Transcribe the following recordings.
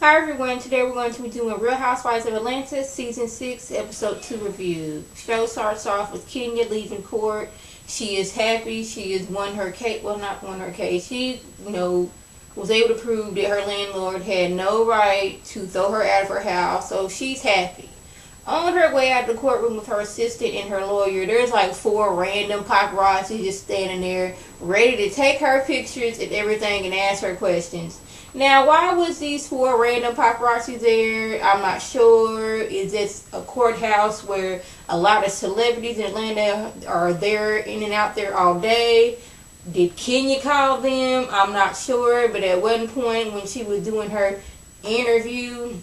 Hi everyone, today we're going to be doing Real Housewives of Atlanta Season 6 Episode 2 review. Show starts off with Kenya leaving court. She is happy. She has won her case. Well, not won her case. She, was able to prove that her landlord had no right to throw her out of her house. So she's happy. On her way out of the courtroom with her assistant and her lawyer, there's like 4 random paparazzi just standing there ready to take her pictures and everything and ask her questions. Now, why was these 4 random paparazzi there? I'm not sure. Is this a courthouse where a lot of celebrities in Atlanta are there, in and out there all day? Did Kenya call them? I'm not sure. But at one point when she was doing her interview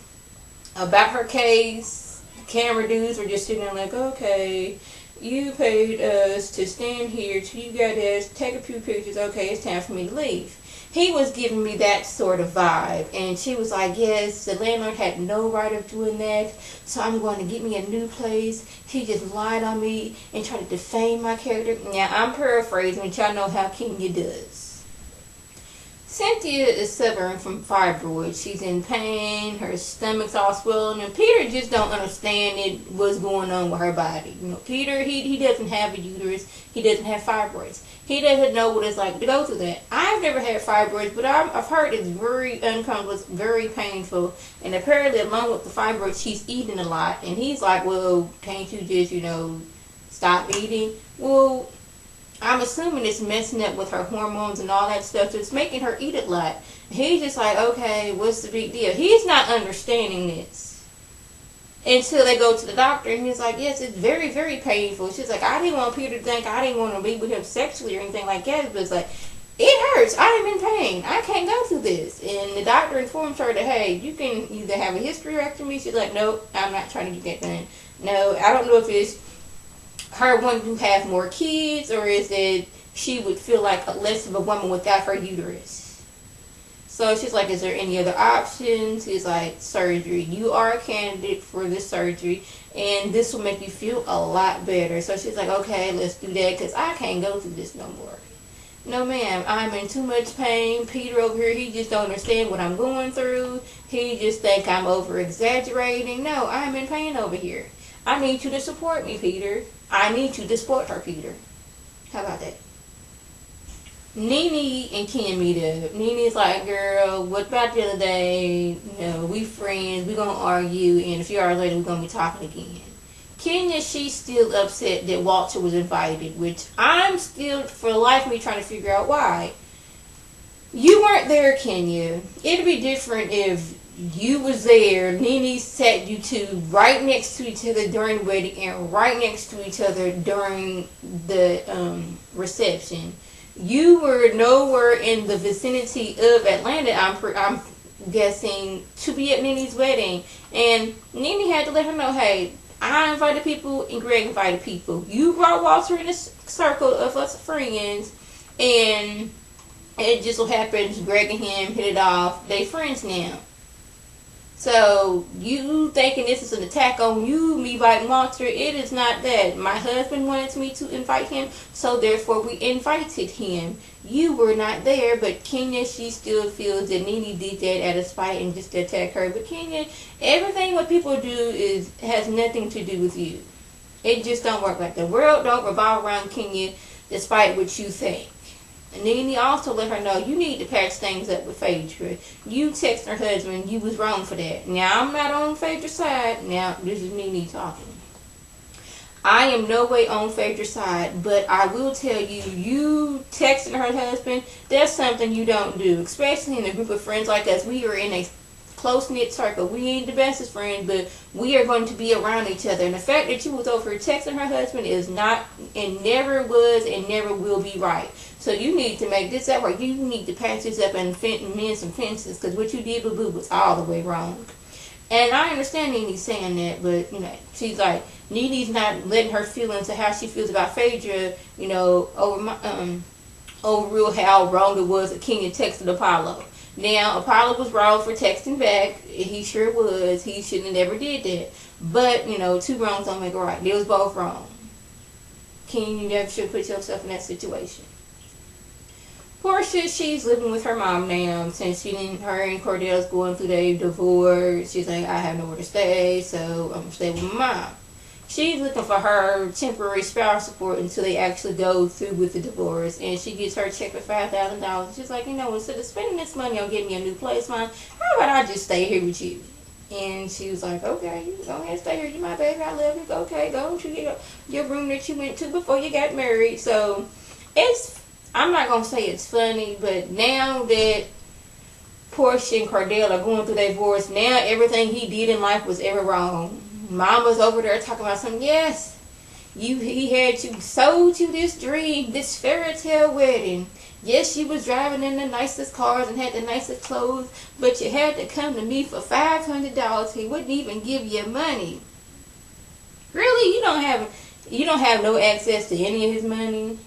about her case, camera dudes were just sitting there like, okay, you paid us to stand here till you got us, take a few pictures. Okay, it's time for me to leave. He was giving me that sort of vibe. And she was like, yes, the landlord had no right of doing that, so I'm going to get me a new place. He just lied on me and tried to defame my character. Now, I'm paraphrasing, but y'all know how Kenya does. Cynthia is suffering from fibroids. She's in pain. Her stomach's all swollen. And Peter just don't understand what's going on with her body. Peter, he doesn't have a uterus. He doesn't have fibroids. He doesn't know what it's like to go through that. I've never had fibroids, but I've heard it's very uncomfortable. It's very painful. And apparently, along with the fibroids, she's eating a lot. And he's like, well, can't you just, stop eating? Well, I'm assuming it's messing up with her hormones and all that stuff, so it's making her eat a lot. He's just like, okay, what's the big deal? He's not understanding this until they go to the doctor, and he's like, yes, it's very, very painful. She's like, I didn't want Peter to think I didn't want to be with him sexually or anything like that, but it's like, it hurts. I'm in pain. I can't go through this. And the doctor informs her that, hey, you can either have a hysterectomy. She's like, nope, I'm not trying to get that done. No, I don't know if it's her wanting to have more kids, or is it she would feel like less of a woman without her uterus. So she's like, is there any other options? He's like, surgery. You are a candidate for this surgery, and this will make you feel a lot better. So she's like, okay, let's do that, because I can't go through this no more. No, ma'am, I'm in too much pain. Peter over here, he just don't understand what I'm going through. He just think I'm over-exaggerating. No, I'm in pain over here. I need you to support me, Peter. I need you to support her, Peter. How about that? Nene and Ken meet up. Nene's like, girl, what about the other day? We friends. We going to argue. And a few hours later, we're going to be talking again. Kenya, she's still upset that Walter was invited, which I'm still, for the life of me, trying to figure out why. You weren't there, Kenya. It'd be different if you was there. Nene sat you two right next to each other during the wedding and right next to each other during the reception. You were nowhere in the vicinity of Atlanta, I'm guessing, to be at Nene's wedding. And Nene had to let her know, hey, I invited people and Greg invited people. You brought Walter in this circle of us friends, and it just so happens Greg and him hit it off. They friends now. So, you thinking this is an attack on you, me inviting Walter, it is not that. My husband wanted me to invite him, so therefore we invited him. You were not there, but Kenya, she still feels that Nene did that out of spite and just to attack her. But Kenya, everything what people do has nothing to do with you. It just don't work like that. The world don't revolve around Kenya despite what you think. And Nene also let her know you need to patch things up with Phaedra. You text her husband, you was wrong for that. Now, I'm not on Phaedra's side. Now, this is Nene talking. I am no way on Phaedra's side, but I will tell you, you texting her husband, that's something you don't do. Especially in a group of friends like us. We are in a close-knit circle. We ain't the bestest friends, but we are going to be around each other. And the fact that you was over here texting her husband is not, and never was, and never will be right. So you need to make this up right. You need to patch this up and mend some fences, because what you did, boo-boo, was all the way wrong. And I understand Nene saying that, but, she's like, Nene's not letting her feel into how she feels about Phaedra, overrule how wrong it was that Kenya texted Apollo. Now, Apollo was wrong for texting back. He sure was. He shouldn't have never did that. But, 2 wrongs don't make a right. They was both wrong. Kenya, you never should put yourself in that situation. Portia, she's living with her mom now since her and Cordell's going through their divorce. She's like, I have nowhere to stay, so I'm gonna stay with my mom. She's looking for her temporary spouse support until they actually go through with the divorce, and she gets her check for $5,000. She's like, instead of spending this money on getting me a new place, Mom, how about I just stay here with you? And she was like, okay, you go ahead and stay here. You my baby, I love you. Okay, go to your room that you went to before you got married. So I'm not going to say it's funny, but now that Portia and Cornell are going through their divorce, now everything he did in life was ever wrong. Mama's over there talking about something. Yes, he had sold you this dream, this fairy tale wedding. Yes, you was driving in the nicest cars and had the nicest clothes, but you had to come to me for $500. He wouldn't even give you money. Really, you don't have no access to any of his money.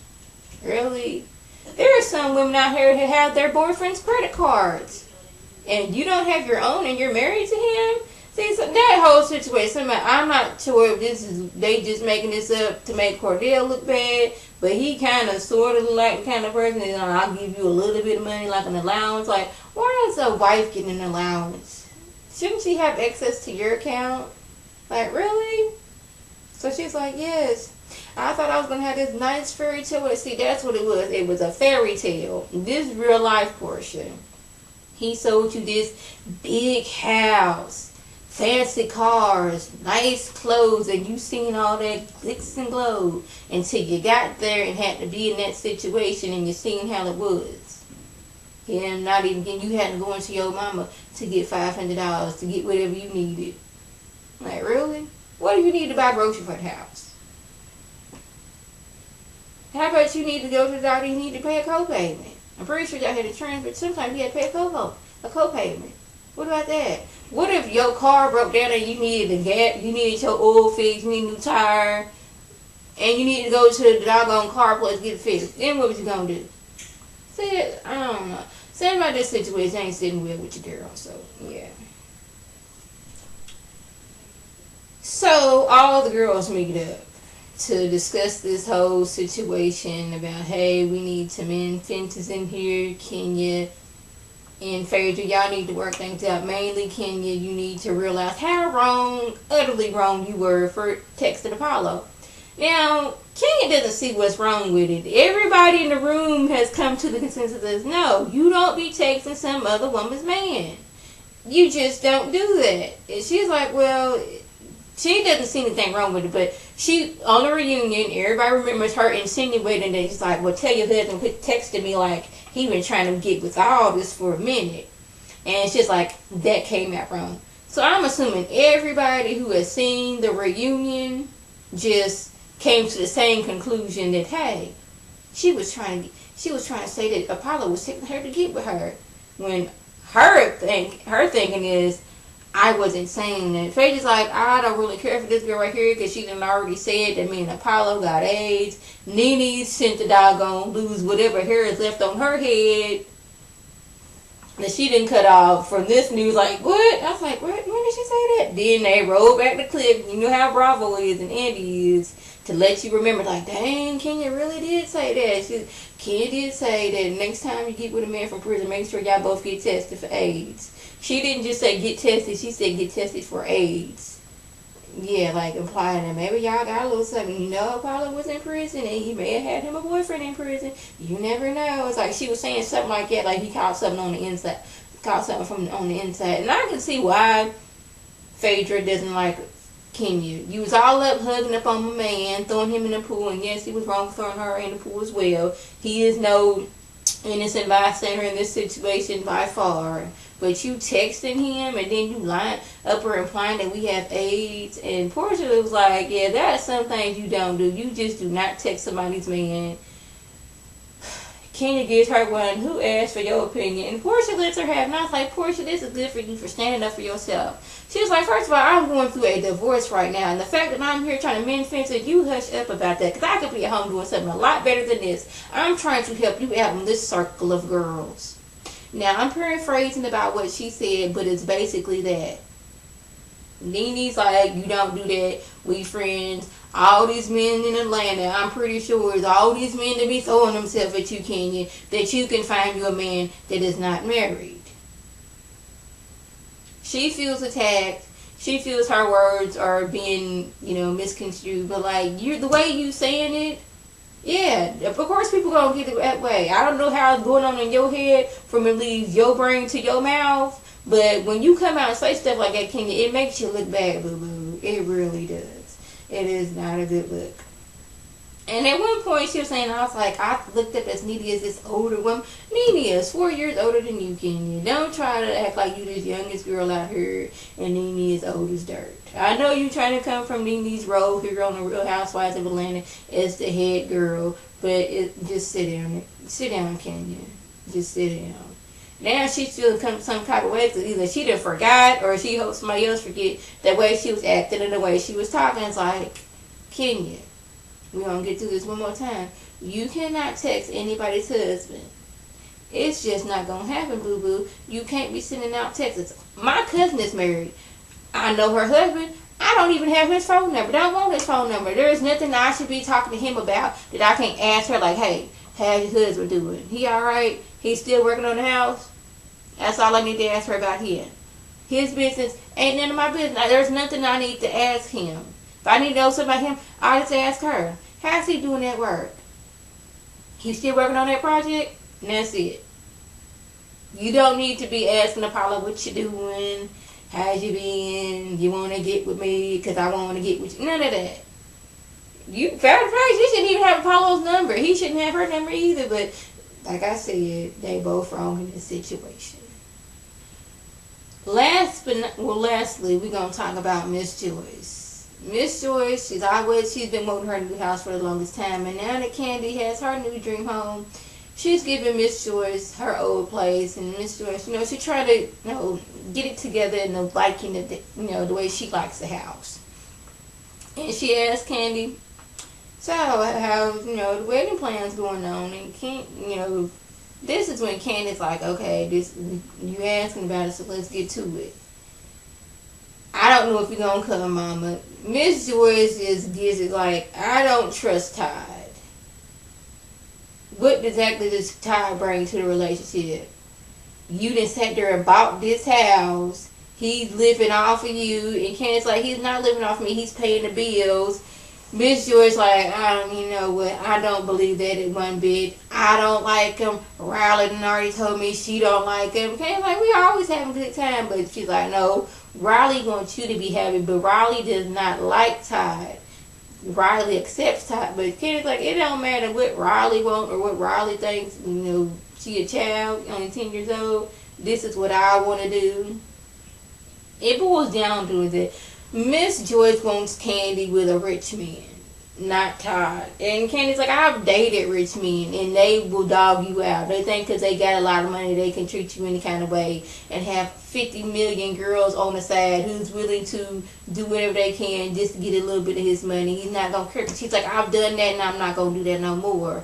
Really, there are some women out here who have their boyfriend's credit cards, and you don't have your own, and you're married to him. See, so that whole situation, I'm not sure if they just making this up to make Cordell look bad, but he kind of sort of like the kind of person that I'll give you a little bit of money like an allowance. Like, why is a wife getting an allowance? Shouldn't she have access to your account? Like, really? So she's like, yes. I thought I was going to have this nice fairy tale. See, that's what it was. It was a fairy tale. This real life portion. He sold you this big house, fancy cars, nice clothes, and you seen all that glitz and glow until you got there and had to be in that situation and you seen how it was. And not even you had to go into your mama to get $500 to get whatever you needed. Like, really? What do you need to buy groceries for the house? How about you need to go to the doctor, you need to pay a co-payment? I'm pretty sure y'all had insurance, but sometimes you had to pay a co-payment. What about that? What if your car broke down and you needed a gap, you needed your oil fixed, you need a new tire, and you need to go to the doggone car place to get it fixed? Then what was you gonna do? See, I don't know. Saying about this situation ain't sitting well with your girl, so yeah. So all the girls meet up to discuss this whole situation about, hey, we need some fences in here, Kenya and Phaedra, y'all need to work things out. Mainly, Kenya, you need to realize how wrong, utterly wrong you were for texting Apollo. Now, Kenya doesn't see what's wrong with it. Everybody in the room has come to the consensus that no, you don't be texting some other woman's man. You just don't do that. And she's like, well, she doesn't see anything wrong with it, but she, on the reunion, everybody remembers her insinuating that he's like, well, tell your husband quit texting me like he been trying to get with all this for a minute. And she's like, that came out wrong. So I'm assuming everybody who has seen the reunion just came to the same conclusion that, hey, she was trying to say that Apollo was taking her to get with her. When her thinking is, I wasn't saying that. Phaedra's like, I don't really care for this girl right here because she done already said that me and Apollo got AIDS. Nene sent the doggone lose whatever hair is left on her head that she didn't cut off from this news. Like, what? I was like, what? When did she say that? Then they rolled back the clip. You know how Bravo is and Andy is to let you remember, like, dang, Kenya really did say that. Kenya did say that next time you get with a man from prison, make sure y'all both get tested for AIDS. She didn't just say get tested, she said get tested for AIDS. Yeah, like implying that maybe y'all got a little something. You know, Apollo was in prison and he may have had him a boyfriend in prison. You never know. It's like she was saying something like that, like he caught something on the inside. Caught something from on the inside. And I can see why Phaedra doesn't like Kenya. You was all up hugging up on my man, throwing him in the pool, and yes, he was wrong for throwing her in the pool as well. He is no innocent bystander in this situation by far. But you texting him and then you lying up or implying that we have AIDS. And Portia was like, yeah, that's some things you don't do. You just do not text somebody's man. Kenya gives her one, who asked for your opinion? And Portia lets her have, and I was like, Portia, this is good for you for standing up for yourself. She was like, first of all, I'm going through a divorce right now. And the fact that I'm here trying to mend fences, you hush up about that. Because I could be at home doing something a lot better than this. I'm trying to help you out in this circle of girls. Now, I'm paraphrasing about what she said, but it's basically that. Nene's like, you don't do that. We friends. all these men in Atlanta, I'm pretty sure it's all these men that be throwing themselves at you, Kenya, that you can find you a man that is not married. She feels attacked. She feels her words are being, misconstrued. But the way you saying it, yeah, of course people gonna get it that way. I don't know how it's going on in your head from it leaves your brain to your mouth. But when you come out and say stuff like that, Kenya, it makes you look bad, boo-boo. It really does. It is not a good look. And at one point she was saying, I was like, I looked up as Nene as this older woman. Nene is 4 years older than you, Kenya. Don't try to act like you the youngest girl out here and Nene is old as dirt. I know you trying to come from Nene's role here on the Real Housewives of Atlanta as the head girl, but just sit down. Sit down, Kenya. Just sit down. Now she's feeling some kind of way because either she done forgot or she hopes somebody else forget the way she was acting and the way she was talking. It's like, Kenya, we're going to get through this one more time. You cannot text anybody's husband. It's just not going to happen, boo-boo. You can't be sending out texts. My cousin is married. I know her husband. I don't even have his phone number. Don't want his phone number. There is nothing I should be talking to him about that I can't ask her like, hey, how's your husband doing? He all right? He's still working on the house? That's all I need to ask her about him. His business ain't none of my business. There's nothing I need to ask him. If I need to know something about him, I just ask her. How's he doing that work? He's still working on that project? And that's it. You don't need to be asking Apollo what you doing, how's you been, you want to get with me because I want to get with you. None of that. You found the price. You shouldn't even have Apollo's number. He shouldn't have her number either. But like I said, they both wrong in this situation. Lastly, we're going to talk about Miss Joyce. Miss Joyce, she's been wanting her new house for the longest time, and now that Kandi has her new dream home, she's giving Miss Joyce her old place, and Miss Joyce, she trying to, get it together in the liking of the way she likes the house. And she asked Kandi, so how the wedding plan's going on, and this is when Candy's like, okay, you asking about it, so let's get to it. I don't know if you're going to come, Mama. Miss Joyce just gives it like, I don't trust Todd. What exactly does Todd bring to the relationship? You done sat there and bought this house. He's living off of you. And Candy's like, he's not living off of me. He's paying the bills. Miss Joyce like, I don't believe that at one bit. I don't like him. Riley done already told me she don't like him. Candy's like, we always have a good time. But she's like, no, Riley wants you to be happy. But Riley does not like Todd. Riley accepts Todd. But Candy's like, it don't matter what Riley wants or what Riley thinks. She a child, only 10 years old. This is what I want to do. It boils down to that Miss Joyce wants Kandi with a rich man, not Todd. And Candy's like, I've dated rich men, and they will dog you out. They think because they got a lot of money, they can treat you any kind of way, and have 50 million girls on the side who's willing to do whatever they can just to get a little bit of his money. He's not going to care. She's like, I've done that, and I'm not going to do that no more.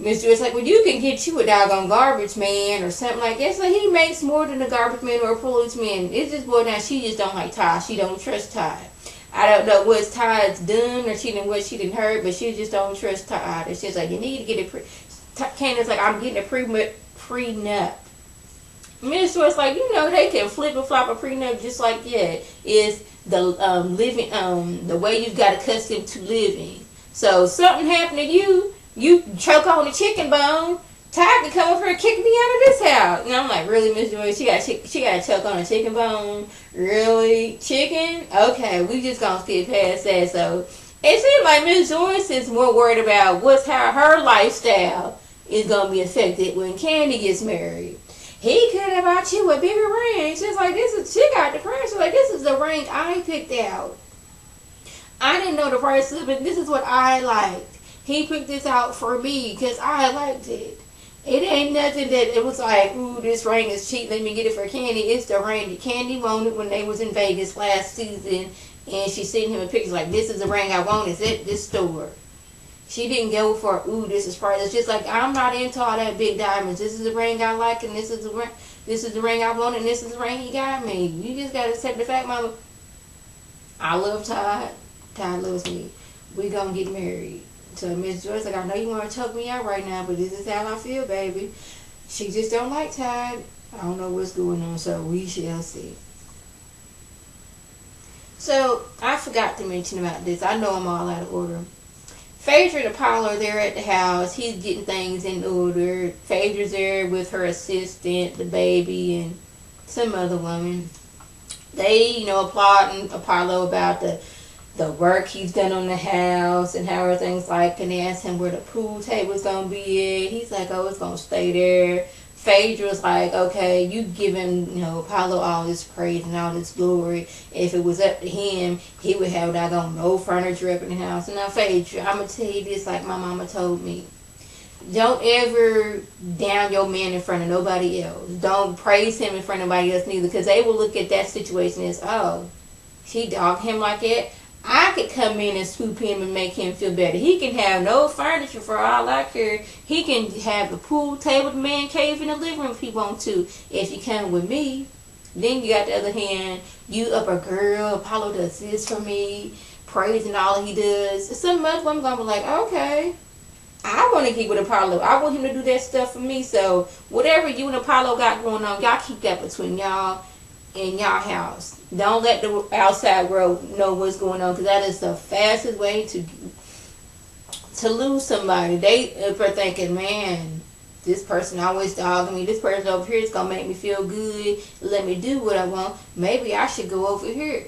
Miss Joyce like, well, you can get you a doggone garbage man or something like that. So he makes more than a garbage man or a policeman. It's just boiled down. She just don't like Todd. She don't trust Todd. I don't know what Todd's done or what she didn't heard, but she just don't trust Todd. It's just like, you need to get it. Candace like, I'm getting a prenup. Miss Joyce like, they can flip and flop a prenup just like that. Is the living the way you've got accustomed to living. So something happened to you. You choke on the chicken bone. Todd can come over here and kick me out of this house. And I'm like, really, Miss Joyce? She got to choke on a chicken bone? Really? Chicken? Okay, we just gonna skip past that. So it seems like Miss Joyce is more worried about how her lifestyle is gonna be affected when Kandi gets married. He could have bought you a bigger ring. She's like, she got the price. She's like, this is the ring I picked out. I didn't know the price of it. This is what I liked. He picked this out for me because I liked it. It ain't nothing that it was like, ooh, this ring is cheap, let me get it for Kandi. It's the ring that Kandi wanted when they was in Vegas last season. And she sent him a picture like, this is the ring I want. It's at this store. She didn't go for, ooh, this is price. It's just like, I'm not into all that big diamonds. This is the ring I like, and this is the ring I want, and this is the ring he got me. You just got to accept the fact, Mama. I love Todd. Todd loves me. we gonna get married. So Miss Joyce like, I know you want to choke me out right now, but this is how I feel, baby. She just don't like Todd. I don't know what's going on, so we shall see. So I forgot to mention about this. I know I'm all out of order. Phaedra and Apollo, they're at the house. He's getting things in order. Phaedra's there with her assistant, the baby, and some other woman. They, applauding Apollo about the work he's done on the house and how everything's like, and they ask him where the pool table's gonna be at. He's like, oh, it's gonna stay there. Phaedra's like, okay, you giving, Apollo all this praise and all this glory. If it was up to him, he would have no furniture up in the house. And now, Phaedra, I'm going to tell you this like my mama told me. Don't ever down your man in front of nobody else. Don't praise him in front of nobody else neither, because they will look at that situation as, oh, she dogged him like that. I could come in and swoop him and make him feel better. He can have no furniture for all I care. He can have the pool table, the man cave in the living room if he wants to. If you come with me, then you got the other hand, you up a girl, Apollo does this for me, praising all he does. Some other women gonna be like, okay, I want to get with Apollo. I want him to do that stuff for me. So whatever you and Apollo got going on, y'all keep that between y'all in y'all house. Don't let the outside world know what's going on, because that is the fastest way to lose somebody. They are thinking, man, this person always dogging me. This person over here is gonna make me feel good. Let me do what I want. Maybe I should go over here.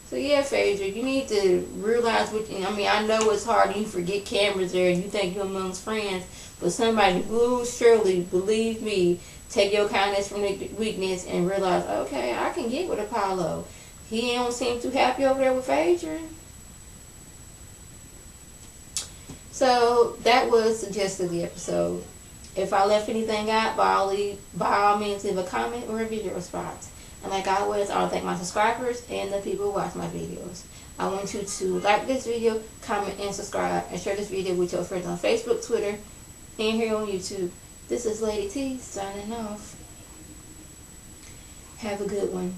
So yeah, Phaedra, you need to realize what. I know it's hard. You forget cameras there, and you think you're amongst friends, but somebody will surely, believe me, take your kindness from the weakness and realize, okay, I can get with Apollo. He don't seem too happy over there with Phaedra. So that was the gist of the episode. If I left anything out, by all means, leave a comment or a video response. And like always, I want to thank my subscribers and the people who watch my videos. I want you to like this video, comment, and subscribe, and share this video with your friends on Facebook, Twitter, and here on YouTube. This is Lady T signing off. Have a good one.